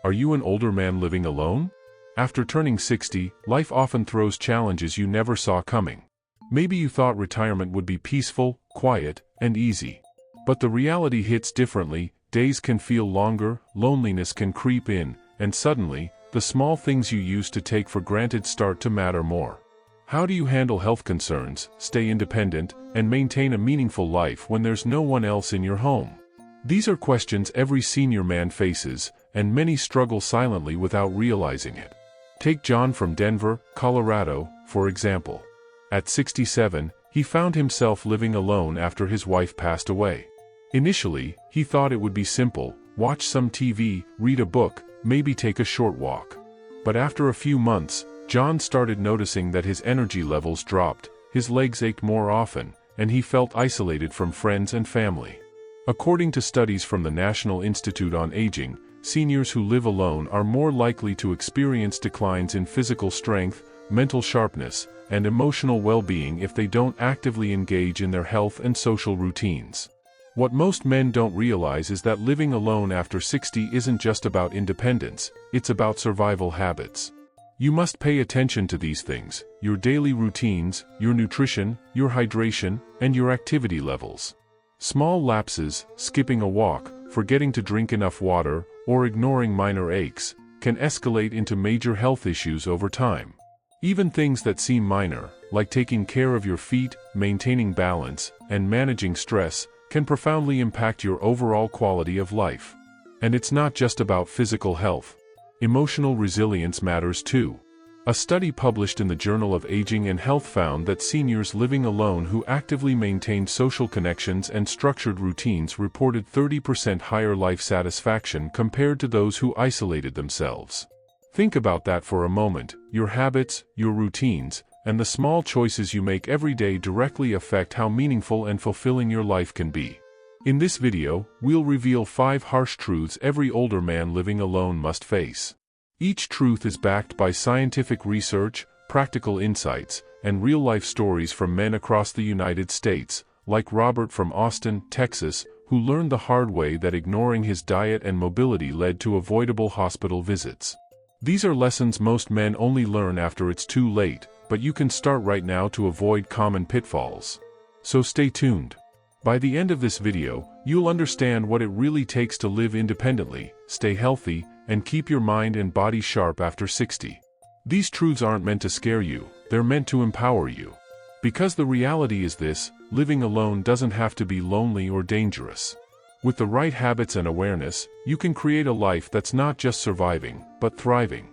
Are you an older man living alone? After turning 60, life often throws challenges you never saw coming. Maybe you thought retirement would be peaceful, quiet, and easy. But the reality hits differently. Days can feel longer, loneliness can creep in, and suddenly, the small things you used to take for granted start to matter more. How do you handle health concerns, stay independent, and maintain a meaningful life when there's no one else in your home? These are questions every senior man faces, and many struggle silently without realizing it. Take John from Denver, Colorado, for example. At 67, he found himself living alone after his wife passed away. Initially, he thought it would be simple: watch some TV, read a book, maybe take a short walk. But after a few months, John started noticing that his energy levels dropped, his legs ached more often, and he felt isolated from friends and family. According to studies from the National Institute on Aging, seniors who live alone are more likely to experience declines in physical strength, mental sharpness, and emotional well-being if they don't actively engage in their health and social routines. What most men don't realize is that living alone after 60 isn't just about independence, it's about survival habits. You must pay attention to these things: your daily routines, your nutrition, your hydration, and your activity levels. Small lapses, skipping a walk, forgetting to drink enough water, or ignoring minor aches, can escalate into major health issues over time. Even things that seem minor, like taking care of your feet, maintaining balance, and managing stress, can profoundly impact your overall quality of life. And it's not just about physical health. Emotional resilience matters too. A study published in the Journal of Aging and Health found that seniors living alone who actively maintained social connections and structured routines reported 30% higher life satisfaction compared to those who isolated themselves. Think about that for a moment. Your habits, your routines, and the small choices you make every day directly affect how meaningful and fulfilling your life can be. In this video, we'll reveal 5 harsh truths every older man living alone must face. Each truth is backed by scientific research, practical insights, and real-life stories from men across the United States, like Robert from Austin, Texas, who learned the hard way that ignoring his diet and mobility led to avoidable hospital visits. These are lessons most men only learn after it's too late, but you can start right now to avoid common pitfalls. So stay tuned. By the end of this video, you'll understand what it really takes to live independently, stay healthy, and keep your mind and body sharp after 60. These truths aren't meant to scare you, they're meant to empower you. Because the reality is this: living alone doesn't have to be lonely or dangerous. With the right habits and awareness, you can create a life that's not just surviving, but thriving.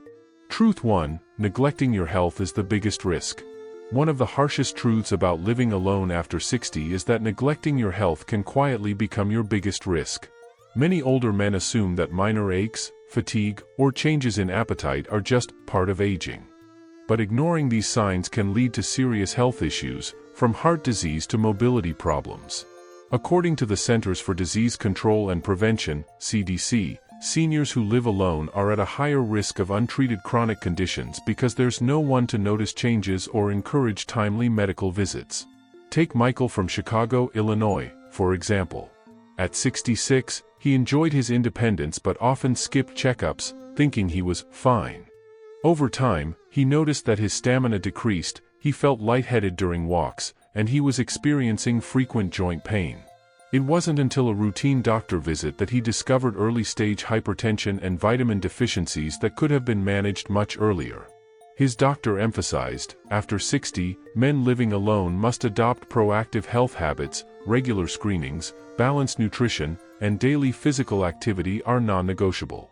Truth 1: neglecting your health is the biggest risk. One of the harshest truths about living alone after 60 is that neglecting your health can quietly become your biggest risk. Many older men assume that minor aches, fatigue, or changes in appetite are just part of aging. But ignoring these signs can lead to serious health issues, from heart disease to mobility problems. According to the Centers for Disease Control and Prevention, CDC, seniors who live alone are at a higher risk of untreated chronic conditions because there's no one to notice changes or encourage timely medical visits. Take Michael from Chicago, Illinois, for example. At 66, he enjoyed his independence but often skipped checkups, thinking he was fine. Over time, he noticed that his stamina decreased, he felt lightheaded during walks, and he was experiencing frequent joint pain. It wasn't until a routine doctor visit that he discovered early-stage hypertension and vitamin deficiencies that could have been managed much earlier. His doctor emphasized, after 60, men living alone must adopt proactive health habits, regular screenings, balanced nutrition, and daily physical activity are non-negotiable.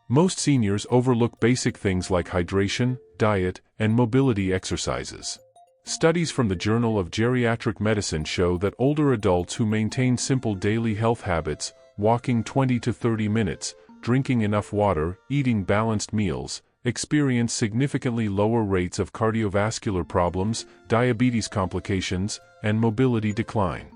Most seniors overlook basic things like hydration, diet, and mobility exercises. Studies from the Journal of Geriatric Medicine show that older adults who maintain simple daily health habits, walking 20 to 30 minutes, drinking enough water, eating balanced meals, experience significantly lower rates of cardiovascular problems, diabetes complications, and mobility decline.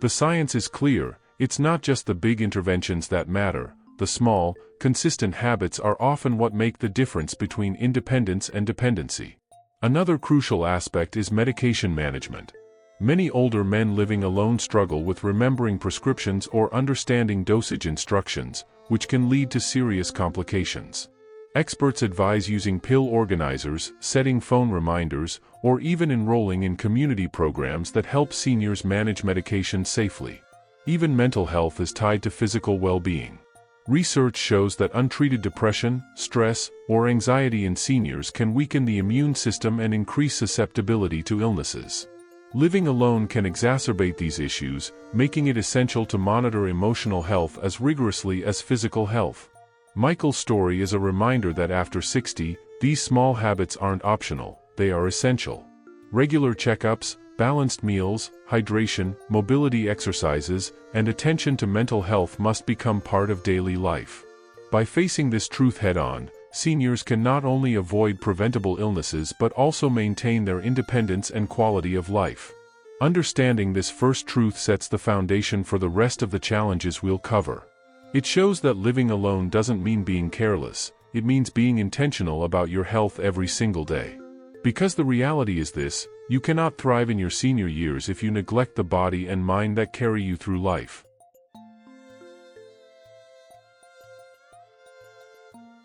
The science is clear: it's not just the big interventions that matter. The small, consistent habits are often what make the difference between independence and dependency. Another crucial aspect is medication management. Many older men living alone struggle with remembering prescriptions or understanding dosage instructions, which can lead to serious complications. Experts advise using pill organizers, setting phone reminders, or even enrolling in community programs that help seniors manage medication safely. Even mental health is tied to physical well-being. Research shows that untreated depression, stress, or anxiety in seniors can weaken the immune system and increase susceptibility to illnesses. Living alone can exacerbate these issues, making it essential to monitor emotional health as rigorously as physical health. Michael's story is a reminder that after 60, these small habits aren't optional, they are essential. Regular checkups, balanced meals, hydration, mobility exercises, and attention to mental health must become part of daily life. By facing this truth head-on, seniors can not only avoid preventable illnesses but also maintain their independence and quality of life. Understanding this first truth sets the foundation for the rest of the challenges we'll cover. It shows that living alone doesn't mean being careless, it means being intentional about your health every single day. Because the reality is this, you cannot thrive in your senior years if you neglect the body and mind that carry you through life.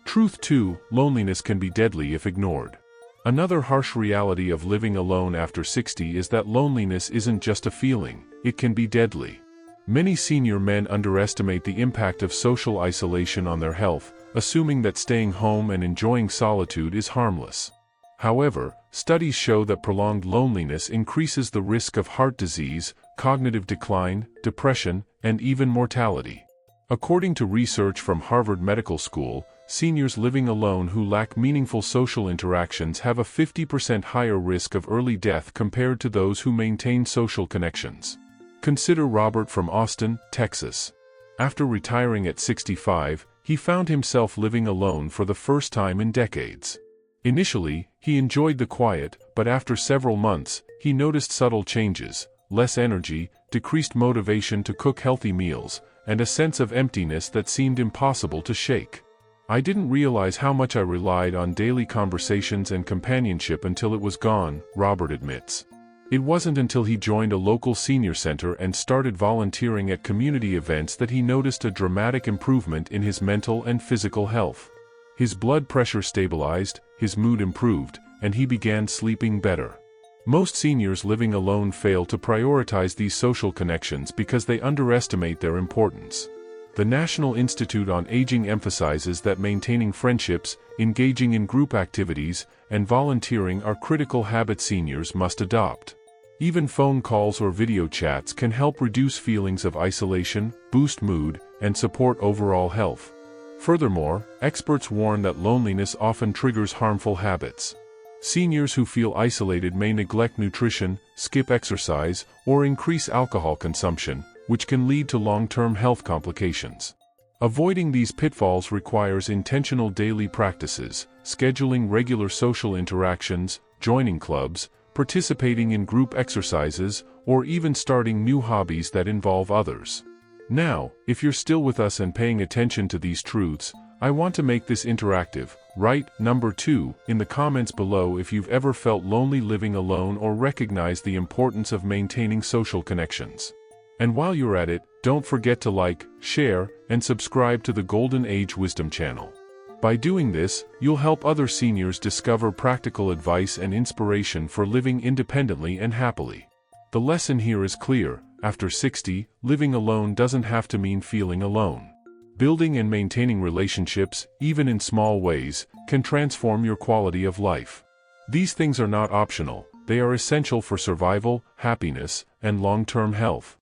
Truth 2: loneliness can be deadly if ignored. Another harsh reality of living alone after 60 is that loneliness isn't just a feeling, it can be deadly. Many senior men underestimate the impact of social isolation on their health, assuming that staying home and enjoying solitude is harmless. However, studies show that prolonged loneliness increases the risk of heart disease, cognitive decline, depression, and even mortality. According to research from Harvard Medical School, seniors living alone who lack meaningful social interactions have a 50% higher risk of early death compared to those who maintain social connections. Consider Robert from Austin, Texas. After retiring at 65, he found himself living alone for the first time in decades. Initially, he enjoyed the quiet, but after several months, he noticed subtle changes: less energy, decreased motivation to cook healthy meals, and a sense of emptiness that seemed impossible to shake. "I didn't realize how much I relied on daily conversations and companionship until it was gone," Robert admits. It wasn't until he joined a local senior center and started volunteering at community events that he noticed a dramatic improvement in his mental and physical health. His blood pressure stabilized, his mood improved, and he began sleeping better. Most seniors living alone fail to prioritize these social connections because they underestimate their importance. The National Institute on Aging emphasizes that maintaining friendships, engaging in group activities, and volunteering are critical habits seniors must adopt. Even phone calls or video chats can help reduce feelings of isolation, boost mood, and support overall health. Furthermore, experts warn that loneliness often triggers harmful habits. Seniors who feel isolated may neglect nutrition, skip exercise, or increase alcohol consumption, which can lead to long-term health complications. Avoiding these pitfalls requires intentional daily practices, scheduling regular social interactions, joining clubs, participating in group exercises, or even starting new hobbies that involve others. Now, if you're still with us and paying attention to these truths, I want to make this interactive. Write number 2 in the comments below if you've ever felt lonely living alone or recognize the importance of maintaining social connections. And while you're at it, don't forget to like, share, and subscribe to the Golden Age Wisdom channel. By doing this, you'll help other seniors discover practical advice and inspiration for living independently and happily. The lesson here is clear: after 60, living alone doesn't have to mean feeling alone. Building and maintaining relationships, even in small ways, can transform your quality of life. These things are not optional, they are essential for survival, happiness, and long-term health.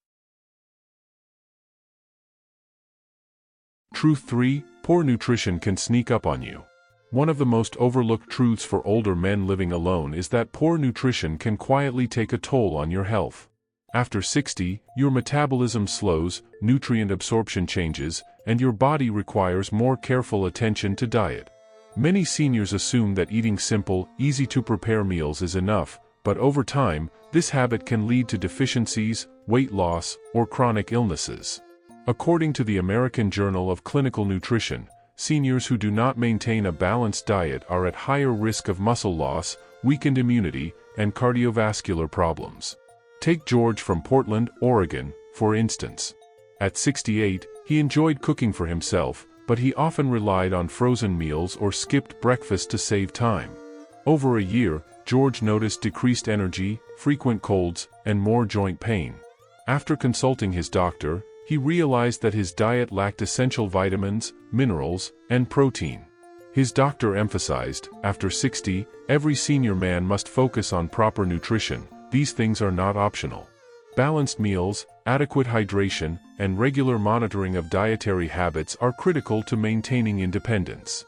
Truth 3: poor nutrition can sneak up on you. One of the most overlooked truths for older men living alone is that poor nutrition can quietly take a toll on your health. After 60, your metabolism slows, nutrient absorption changes, and your body requires more careful attention to diet. Many seniors assume that eating simple, easy-to-prepare meals is enough, but over time, this habit can lead to deficiencies, weight loss, or chronic illnesses. According to the American Journal of Clinical Nutrition, seniors who do not maintain a balanced diet are at higher risk of muscle loss, weakened immunity, and cardiovascular problems. Take George from Portland, Oregon, for instance. At 68, he enjoyed cooking for himself, but he often relied on frozen meals or skipped breakfast to save time. Over a year, George noticed decreased energy, frequent colds, and more joint pain. After consulting his doctor, he realized that his diet lacked essential vitamins, minerals, and protein. His doctor emphasized, after 60, every senior man must focus on proper nutrition. These things are not optional. Balanced meals, adequate hydration, and regular monitoring of dietary habits are critical to maintaining independence.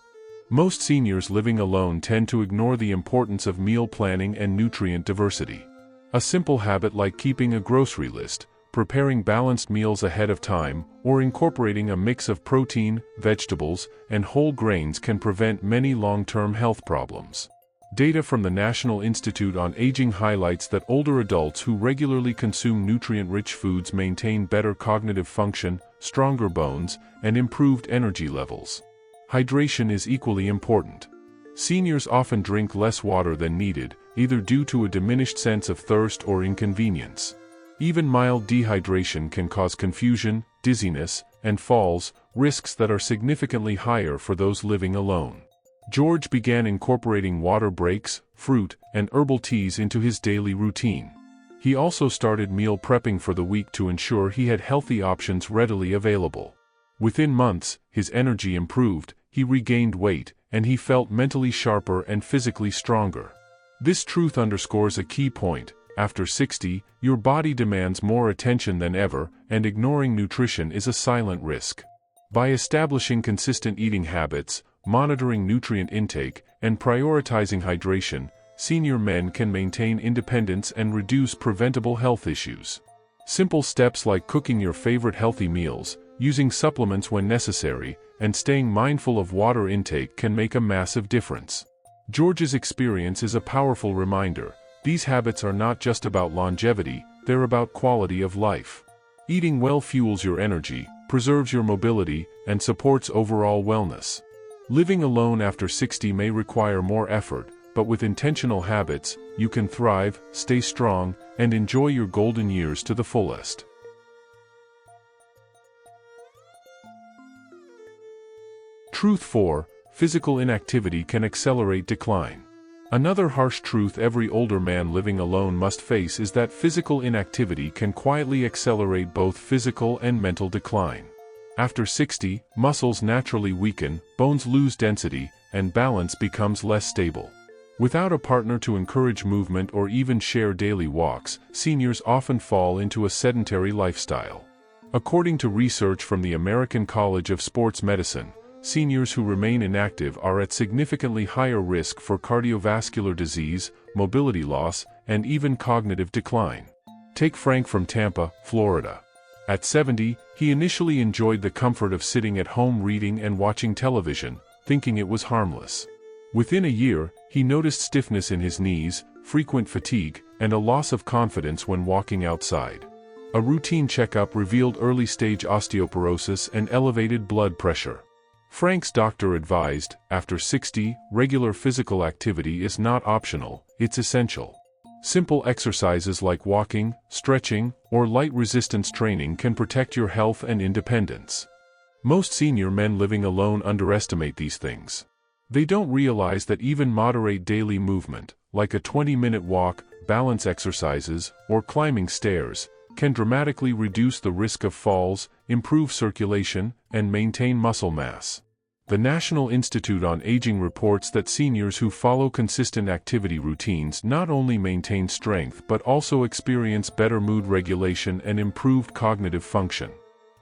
Most seniors living alone tend to ignore the importance of meal planning and nutrient diversity. A simple habit like keeping a grocery list, preparing balanced meals ahead of time, or incorporating a mix of protein, vegetables, and whole grains can prevent many long-term health problems. Data from the National Institute on Aging highlights that older adults who regularly consume nutrient-rich foods maintain better cognitive function, stronger bones, and improved energy levels. Hydration is equally important. Seniors often drink less water than needed, either due to a diminished sense of thirst or inconvenience. Even mild dehydration can cause confusion, dizziness, and falls, risks that are significantly higher for those living alone. George began incorporating water breaks, fruit, and herbal teas into his daily routine. He also started meal prepping for the week to ensure he had healthy options readily available. Within months, his energy improved, he regained weight, and he felt mentally sharper and physically stronger. This truth underscores a key point. After 60, your body demands more attention than ever, and ignoring nutrition is a silent risk. By establishing consistent eating habits, monitoring nutrient intake, and prioritizing hydration, senior men can maintain independence and reduce preventable health issues. Simple steps like cooking your favorite healthy meals, using supplements when necessary, and staying mindful of water intake can make a massive difference. George's experience is a powerful reminder. These habits are not just about longevity, they're about quality of life. Eating well fuels your energy, preserves your mobility, and supports overall wellness. Living alone after 60 may require more effort, but with intentional habits, you can thrive, stay strong, and enjoy your golden years to the fullest. Truth 4: Physical inactivity can accelerate decline. Another harsh truth every older man living alone must face is that physical inactivity can quietly accelerate both physical and mental decline. After 60, muscles naturally weaken, bones lose density, and balance becomes less stable. Without a partner to encourage movement or even share daily walks, seniors often fall into a sedentary lifestyle. According to research from the American College of Sports Medicine, seniors who remain inactive are at significantly higher risk for cardiovascular disease, mobility loss, and even cognitive decline. Take Frank from Tampa, Florida. At 70, he initially enjoyed the comfort of sitting at home reading and watching television, thinking it was harmless. Within a year, he noticed stiffness in his knees, frequent fatigue, and a loss of confidence when walking outside. A routine checkup revealed early-stage osteoporosis and elevated blood pressure. Frank's doctor advised, after 60, regular physical activity is not optional, it's essential. Simple exercises like walking, stretching, or light resistance training can protect your health and independence. Most senior men living alone underestimate these things. They don't realize that even moderate daily movement, like a 20-minute walk, balance exercises, or climbing stairs, can dramatically reduce the risk of falls, improve circulation, and maintain muscle mass. The National Institute on Aging reports that seniors who follow consistent activity routines not only maintain strength but also experience better mood regulation and improved cognitive function.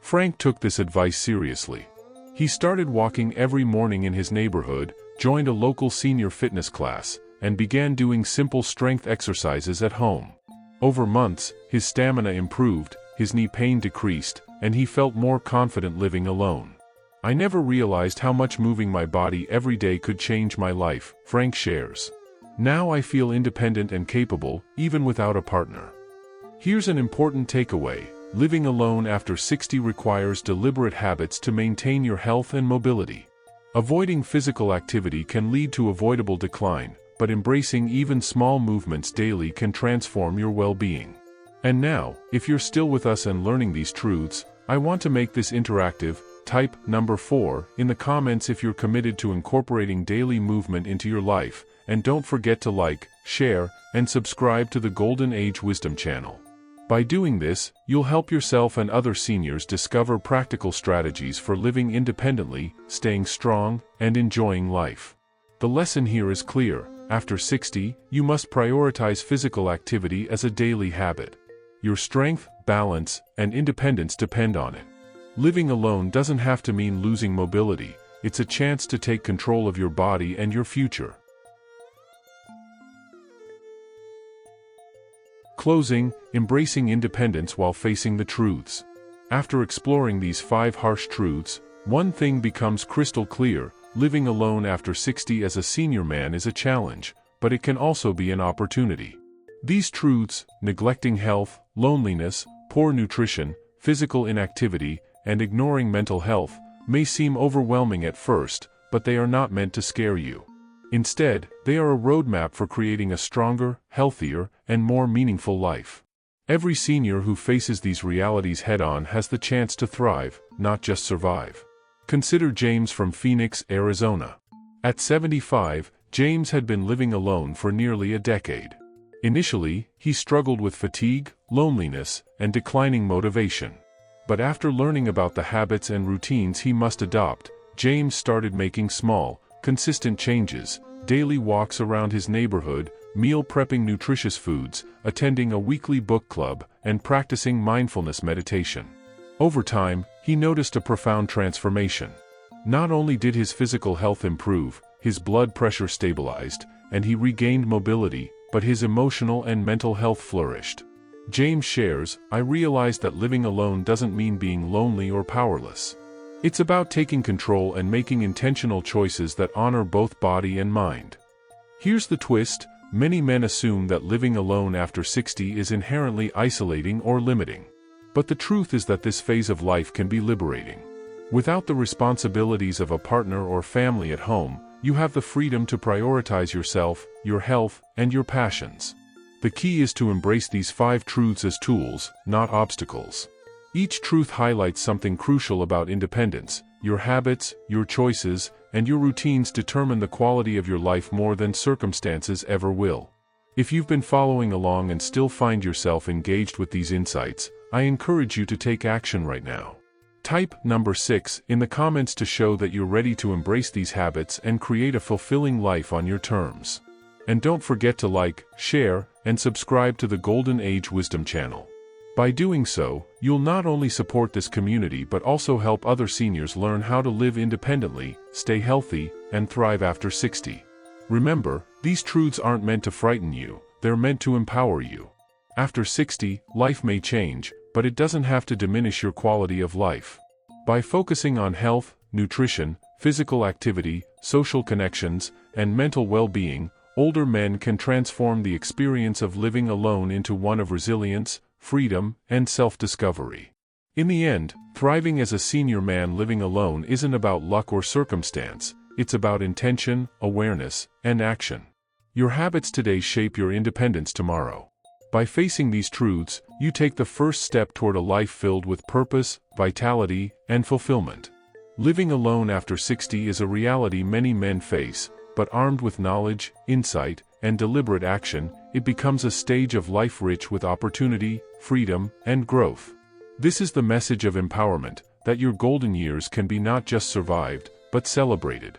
Frank took this advice seriously. He started walking every morning in his neighborhood, joined a local senior fitness class, and began doing simple strength exercises at home. Over months, his stamina improved, his knee pain decreased, and he felt more confident living alone. "I never realized how much moving my body every day could change my life," Frank shares. "Now I feel independent and capable, even without a partner." Here's an important takeaway: living alone after 60 requires deliberate habits to maintain your health and mobility. Avoiding physical activity can lead to avoidable decline, but embracing even small movements daily can transform your well-being. And now, if you're still with us and learning these truths, I want to make this interactive. Type number 4 in the comments if you're committed to incorporating daily movement into your life, and don't forget to like, share, and subscribe to the Golden Age Wisdom channel. By doing this, you'll help yourself and other seniors discover practical strategies for living independently, staying strong, and enjoying life. The lesson here is clear: after 60, you must prioritize physical activity as a daily habit. Your strength, balance, and independence depend on it. Living alone doesn't have to mean losing mobility, it's a chance to take control of your body and your future. Closing, embracing independence while facing the truths. After exploring these 5 harsh truths, one thing becomes crystal clear: living alone after 60 as a senior man is a challenge, but it can also be an opportunity. These truths, neglecting health, loneliness, poor nutrition, physical inactivity, and ignoring mental health, may seem overwhelming at first, but they are not meant to scare you. Instead, they are a roadmap for creating a stronger, healthier, and more meaningful life. Every senior who faces these realities head-on has the chance to thrive, not just survive. Consider James from Phoenix, Arizona. At 75, James had been living alone for nearly a decade. Initially, he struggled with fatigue, loneliness, and declining motivation. But after learning about the habits and routines he must adopt, James started making small, consistent changes: daily walks around his neighborhood, meal prepping nutritious foods, attending a weekly book club, and practicing mindfulness meditation. Over time, he noticed a profound transformation. Not only did his physical health improve, his blood pressure stabilized, and he regained mobility, but his emotional and mental health flourished. James shares, "I realized that living alone doesn't mean being lonely or powerless. It's about taking control and making intentional choices that honor both body and mind." Here's the twist: many men assume that living alone after 60 is inherently isolating or limiting. But the truth is that this phase of life can be liberating. Without the responsibilities of a partner or family at home, you have the freedom to prioritize yourself, your health, and your passions. The key is to embrace these 5 truths as tools, not obstacles. Each truth highlights something crucial about independence. Your habits, your choices, and your routines determine the quality of your life more than circumstances ever will. If you've been following along and still find yourself engaged with these insights, I encourage you to take action right now. Type number 6 in the comments to show that you're ready to embrace these habits and create a fulfilling life on your terms. And don't forget to like, share, and subscribe to the Golden Age Wisdom channel. By doing so, you'll not only support this community but also help other seniors learn how to live independently, stay healthy, and thrive after 60. Remember, these truths aren't meant to frighten you, they're meant to empower you. After 60, life may change, but it doesn't have to diminish your quality of life. By focusing on health, nutrition, physical activity, social connections, and mental well-being, older men can transform the experience of living alone into one of resilience, freedom, and self-discovery. In the end, thriving as a senior man living alone isn't about luck or circumstance, it's about intention, awareness, and action. Your habits today shape your independence tomorrow. By facing these truths, you take the first step toward a life filled with purpose, vitality, and fulfillment. Living alone after 60 is a reality many men face, but armed with knowledge, insight, and deliberate action, it becomes a stage of life rich with opportunity, freedom, and growth. This is the message of empowerment, that your golden years can be not just survived, but celebrated.